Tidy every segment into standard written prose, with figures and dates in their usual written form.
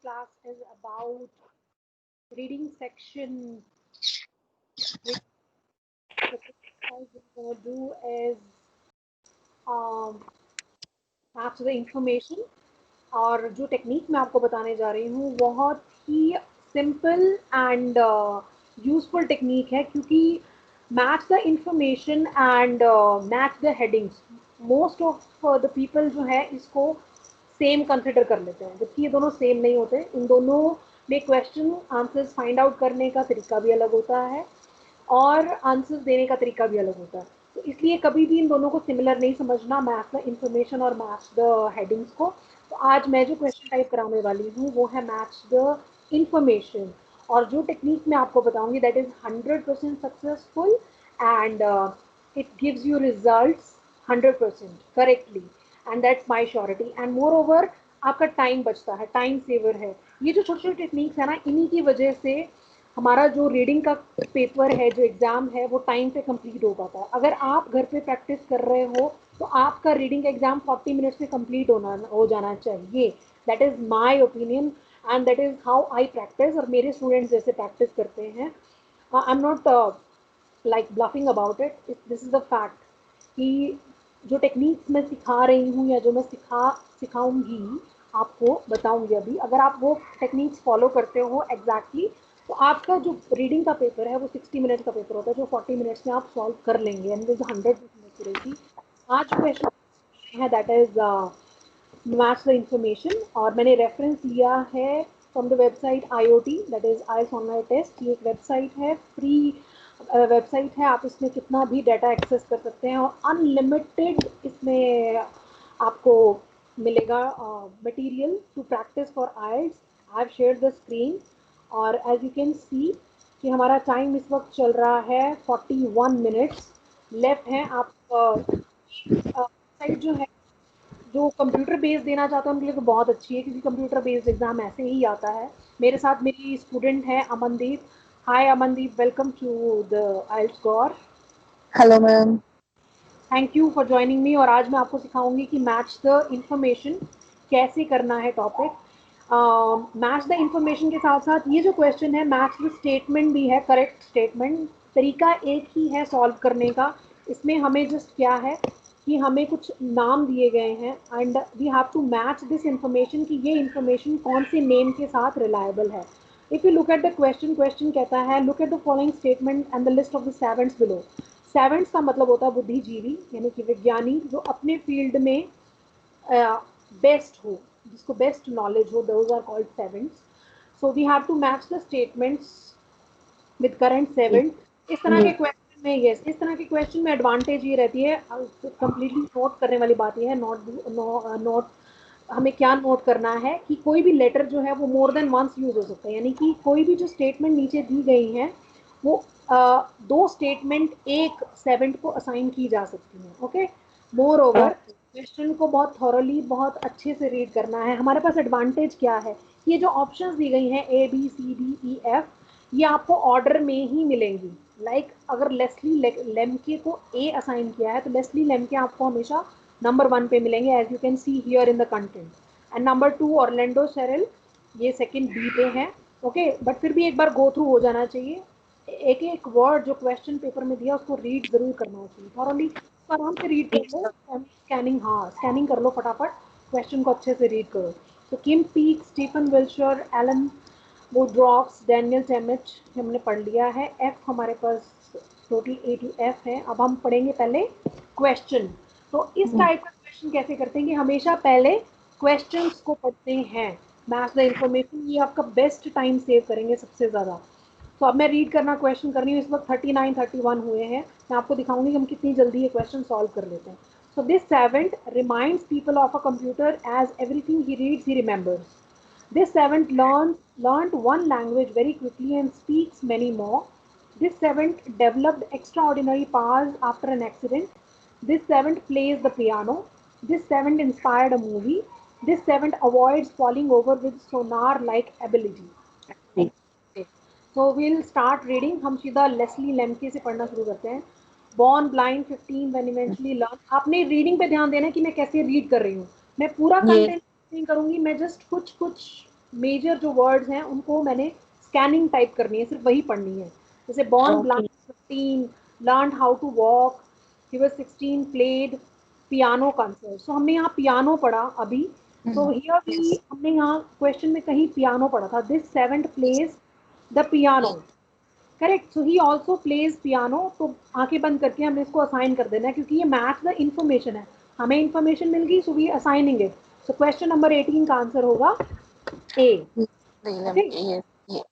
class is about reading section. Which the exercise we're going to do is after the information. और जो technique मैं आपको बताने जा रही हूँ बहुत ही सिंपल एंड यूजफुल टेक्निक है, क्योंकि match the information and match the headings, most of the people जो है इसको सेम कंसिडर कर लेते हैं, जबकि ये दोनों सेम नहीं होते। इन दोनों में क्वेश्चन आंसर्स फाइंड आउट करने का तरीका भी अलग होता है और आंसर्स देने का तरीका भी अलग होता है। तो इसलिए कभी भी इन दोनों को सिमिलर नहीं समझना, मैच द इंफॉर्मेशन और मैच द हेडिंग्स को। तो आज मैं जो क्वेश्चन टाइप कराने वाली हूँ वो है मैच द इंफॉर्मेशन, और जो टेक्निक मैं आपको बताऊंगी that is 100% successful and it gives you results 100% correctly, and that's my surety. And more over आपका टाइम बचता है, टाइम सेवर है। ये जो छोटी छोटी टेक्निक्स है ना, इन्हीं की वजह से हमारा जो रीडिंग का पेपर है, जो एग्जाम है, वो टाइम पे कंप्लीट हो पाता है। अगर आप घर पे प्रैक्टिस कर रहे हो तो आपका रीडिंग एग्जाम 40 मिनट्स में कंप्लीट हो जाना चाहिए। That is my opinion and that is how I practice, और मेरे स्टूडेंट्स जैसे प्रैक्टिस करते हैं। I am not like bluffing about it, this is the fact कि जो टेक्निक्स मैं सिखा रही हूँ या जो मैं सिखाऊंगी आपको बताऊंगी अभी, अगर आप वो टेक्निक्स फॉलो करते हो एग्जैक्टली तो आपका जो रीडिंग का पेपर है वो 60 मिनट का पेपर होता है, जो 40 मिनट्स में आप सॉल्व कर लेंगे एंड विद 100% एक्यूरेसी। आज क्वेश्चन है that is match the information, और मैंने रेफरेंस लिया है from the website IOT, that is IELTS online test. ये एक वेबसाइट है, फ्री वेबसाइट है, आप इसमें कितना भी डाटा एक्सेस कर सकते हैं और अनलिमिटेड इसमें आपको मिलेगा material to practise for IELTS। I have shared the screen, और एज यू कैन सी कि हमारा टाइम इस वक्त चल रहा है 41 मिनट्स लेफ्ट है। आप साइट जो है, जो कंप्यूटर बेस्ड देना चाहता है उनके लिए तो बहुत अच्छी है, क्योंकि कंप्यूटर बेस्ड एग्जाम ऐसे ही आता है। मेरे साथ मेरी स्टूडेंट है Amandeep. Hi Amandeep, welcome to the IELTS गौर। Hello ma'am. Thank you for joining me. और आज मैं आपको सिखाऊंगी कि मैच द इंफॉर्मेशन कैसे करना है टॉपिक। मैच द इंफॉर्मेशन के साथ साथ ये जो क्वेश्चन है मैच द स्टेटमेंट भी है, करेक्ट स्टेटमेंट। तरीका एक ही है सॉल्व करने का। इसमें हमें जस्ट क्या है कि हमें कुछ नाम दिए गए हैं and we have to match this information कि ये इंफॉर्मेशन कौन से नेम के साथ रिलायबल है। If you look at the question, question कहता है look at the following statement and the list of the savants below. Savants का मतलब होता है बुद्धिजीवी, यानी कि विज्ञानी जो अपने फील्ड में बेस्ट हो, जिसको बेस्ट नॉलेज हो, those are called savants. So we have to match the statements with current savant. इस तरह के क्वेश्चन में इस तरह के क्वेश्चन में एडवांटेज ये रहती है, कंप्लीटली नोट करने वाली बात ये है, नोट हमें क्या नोट करना है कि कोई भी लेटर जो है वो मोर देन वंस यूज हो सकता है, यानी कि कोई भी जो स्टेटमेंट नीचे दी गई है वो दो स्टेटमेंट एक सेवेंट को असाइन की जा सकती है। ओके, मोर ओवर क्वेश्चन को बहुत थॉरली, बहुत अच्छे से रीड करना है। हमारे पास एडवांटेज क्या है, ये जो ऑप्शंस दी गई हैं ABCDEF, ये आपको ऑर्डर में ही मिलेंगी। अगर लेस्ली लेम्के को A असाइन किया है तो लेस्ली लेम्के आपको हमेशा नंबर 1 पे मिलेंगे, as you can see here in the content. And number 2 Orlando Sheryl, ये सेकंड B पे है। ओके, बट फिर भी एक बार गो थ्रू हो जाना चाहिए। एक एक वर्ड जो क्वेश्चन पेपर में दिया उसको रीड जरूर करना चाहिए थॉरली। आराम से रीड कर लो, स्कैनिंग, हाँ स्कैनिंग कर लो फटाफट, क्वेश्चन को अच्छे से रीड करो। तो किम पीक, स्टीफन विल्शर, एलन वुड्रॉफ्स, डैनियल टेमिच हमने पढ़ लिया है। एफ हमारे पास टोटल A to F है। अब हम पढ़ेंगे पहले क्वेश्चन। तो इस टाइप का क्वेश्चन कैसे करते हैं कि हमेशा पहले क्वेश्चंस को पढ़ते हैं, मैच द इंफॉर्मेशन, ये आपका बेस्ट टाइम सेव करेंगे सबसे ज़्यादा। तो अब मैं रीड करना क्वेश्चन कर रही हूँ। इस वक्त 39 31 हुए हैं। मैं आपको दिखाऊंगी कि हम कितनी जल्दी ये क्वेश्चन सॉल्व कर लेते हैं। So this seventh reminds people of a computer as everything he reads he remembers. This seventh learned one language very quickly and speaks many more. This seventh developed extraordinary powers after an accident. This seventh plays the piano. This seventh inspired a movie. This seventh avoids falling over with sonar-like ability. So we'll start reading. हम सीधा Leslie Lembke से पढ़ना शुरू करते हैं। Born blind 15 when eventually learn. आपने reading पे ध्यान देना कि मैं कैसे रीड कर रही हूँ। मैं पूरा कंटेंट नहीं करूंगी, मैं जस्ट कुछ कुछ मेजर जो वर्ड्स हैं उनको मैंने स्कैनिंग टाइप करनी है, सिर्फ वही पढ़नी है। जैसे born blind Okay. 15, learn how to walk, he was 16, played piano concert. So हमने यहाँ पियानो पढ़ा अभी। So here we Yes. हमने यहाँ क्वेश्चन में कहीं पियानो पढ़ा था, this savant plays the piano, correct. So he also plays piano. तो आंखें बंद करके हमने इसको असाइन कर देना है, क्योंकि ये मैच द इन्फॉर्मेशन है, हमें इन्फॉर्मेशन मिल गई, so we assigning it. So question number 18 का आंसर होगा ए। Okay, Yes. Yes.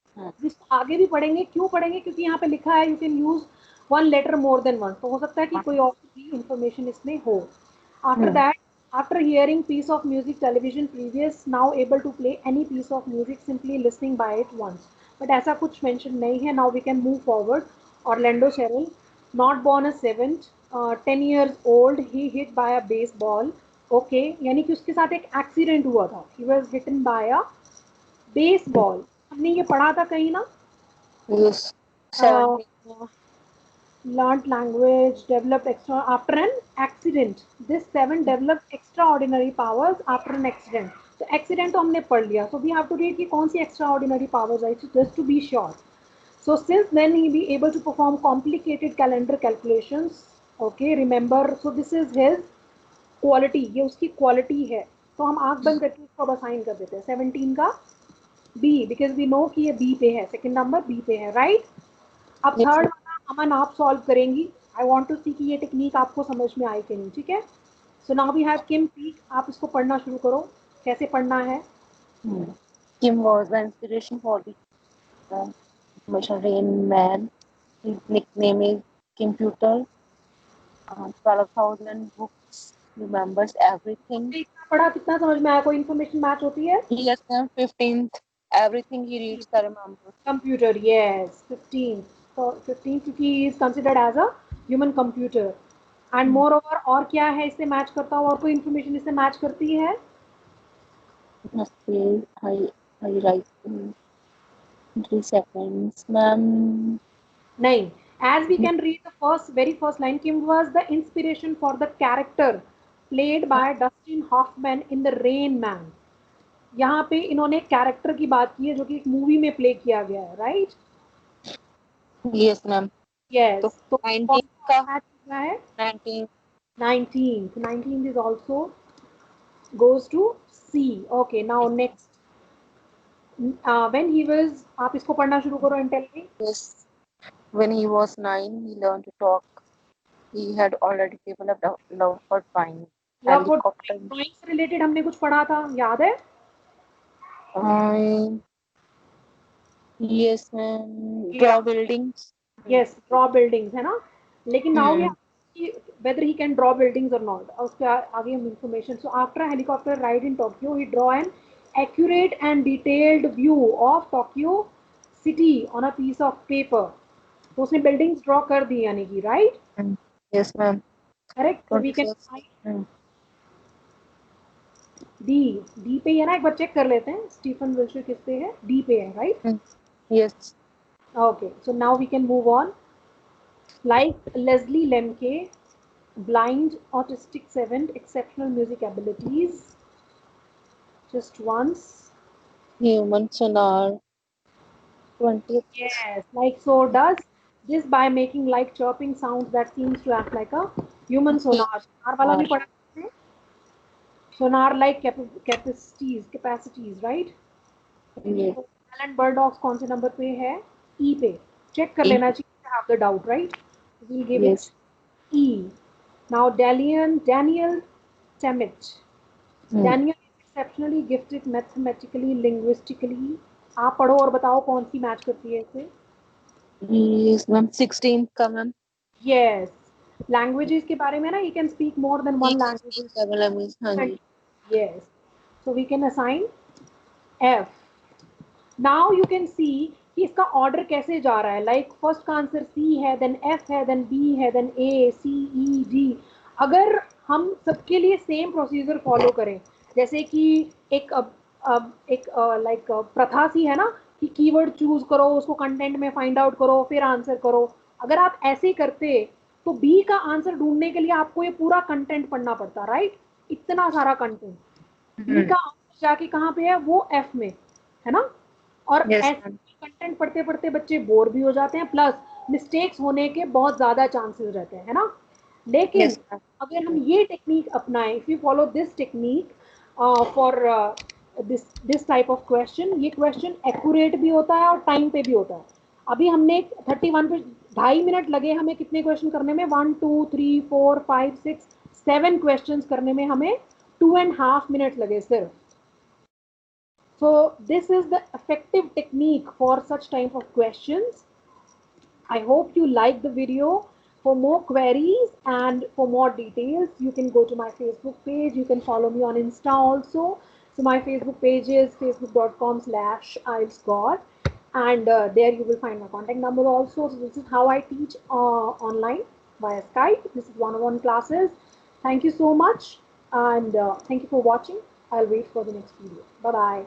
जिसको आगे भी पढ़ेंगे, क्यों पढ़ेंगे, क्योंकि यहाँ पे लिखा है you can use one letter more than one, तो हो सकता है कि कोई और भी इंफॉर्मेशन इसमें हो। After that, after hearing piece of music television previous, now able to play any piece of music simply listening by it once, but ऐसा कुछ mention नहीं है। Now we can move forward. Orlando Cheryl, not born a seventh, 10 years old, he hit by a baseball. Okay, यानी कि उसके साथ एक accident हुआ था, he was hit by a baseball। हमने ये पढ़ा था कहीं ना। Yes. uh, 17. learnt language, developed extra after an accident. This seven developed extraordinary powers after an accident. तो accident तो हमने पढ़ लिया, so we have to read कि कौन सी extraordinary powers I, so just to be sure. So since then he be able to perform complicated calendar calculations. Okay, remember, so this is his quality, ये उसकी quality है। तो हम आंख बंद करके इसको अब असाइन कर देते हैं 17 का बी, बिकॉज वी नो कि ये बी पे है, सेकंड नंबर बी पे है, राइट। अब Yes. थर्ड वाला अमन आप सॉल्व करेंगी। आई वांट टू सी कि ये टेक्निक आपको समझ में आई कि नहीं, ठीक है। So now we have Kim Peek, आप इसको पढ़ना शुरू करो, कैसे पढ़ना है। Kim was the inspiration for the Information Rain Man. His nickname is Computer. 12,000 books. Remembers everything. इतना पढ़ा, कितना समझ में आया, कोई इन्फॉर्मेशन मैच होती है। Yes, ma'am. 15th. Everything he reads, I remember. Computer, yes 15, तो 15 क्योंकि he is considered as a human computer. And moreover, और क्या है इससे मैच करता हुआ, और कोई इन्फॉर्मेशन इससे मैच करती है। Must be I write in 3 seconds, ma'am. नहीं, as we can read the first very first line, Kim was the inspiration for the character played by Dustin Hoffman in the Rain Man। यहाँ पे इन्होंने character की बात की है जो कि एक मूवी में प्ले किया गया है, राइट। Yes, ma'am. तो यस, तो कौन 19 सा का मैच हुआ है। 19. 19, 19 is also goes to C। okay, now next, when he was, आप इसको पढ़ना शुरू करो Intel. Yes. When he was 9, he learned to talk. He had already developed a love for flying love for helicopter. Drawing से related हमने कुछ पढ़ा था, याद है। Um, yes, ma'am. Draw buildings. Yes, draw buildings है ना, लेकिन now we Hmm. whether he can draw buildings or not, और उसके आगे हम information. So after a helicopter ride in Tokyo, he draw an accurate and detailed view of Tokyo city on a piece of paper। तो उसने buildings draw कर दी यानी कि, right. Hmm. Yes, ma'am. Correct, तो we can 21st. Hmm. D, D पे ही है ना, एक बार चेक कर लेते हैं स्टीफन विल्शर किस पे है, डी पे है, right. Hmm. Yes. Okay, so now we can move on. Like Leslie Lemke, blind, autistic, seven, exceptional music abilities, just once. Human sonar. 20th. Yes, like so does this by making like chirping sounds that seems to act like a human sonar। sonar वाला भी पढ़ा है, sonar like capacities, right। Yes. तो Elon बर्डॉक्स कौन से number पे है, ई पे। चेक कर लेना चाहिए, have the doubt, right. We'll give it Yes. E. Now Daniel Tammet, Hmm. Daniel is exceptionally gifted mathematically, linguistically. आप पढ़ो और बताओ कौन सी मैच करती है इसे। Yes, ma'am. 16th का ma'am. यस, लैंग्वेजेस के बारे में ना, you can speak more than He one can speak language. several languages. हाँ जी. Yes, so we can assign F. Now you can see कि इसका ऑर्डर कैसे जा रहा है, लाइक फर्स्ट का आंसर सी है, देन एफ है, देन बी है, then A, C, E, D. अगर हम सबके लिए सेम प्रोसीजर फॉलो करें, जैसे कि एक एक लाइक प्रथा सी है ना कि कीवर्ड चूज करो, उसको कंटेंट में फाइंड आउट करो, फिर आंसर करो। अगर आप ऐसे करते तो बी का आंसर ढूंढने के लिए आपको ये पूरा कंटेंट पढ़ना पड़ता, राइट। इतना सारा कंटेंट, बी Hmm. का आंसर जाके कहाँ पे है, वो एफ में। है ना। और Yes, ऐसे ma'am. कंटेंट पढ़ते पढ़ते बच्चे बोर भी हो जाते हैं, प्लस मिस्टेक्स होने के बहुत ज़्यादा चांसेस रहते हैं, है ना। लेकिन Yes, ma'am. अगर हम ये टेक्निक अपनाएं, if you follow this technique for this type of question, ये क्वेश्चन एक्यूरेट भी होता है और टाइम पे भी होता है। अभी हमने 31 पे 2.5 मिनट लगे हमें कितने क्वेश्चन करने में, 1 2 3 4 5 6 7 क्वेश्चन करने में हमें 2.5 मिनट लगे सिर्फ। So this is the effective technique for such type of questions. I hope you like the video. For more queries and for more details, you can go to my Facebook page. You can follow me on Insta also. So my Facebook page is facebook.com/ilsgod, and there you will find my contact number also. So this is how I teach online via Skype. This is one-on-one classes. Thank you so much, and thank you for watching. I'll wait for the next video. Bye bye.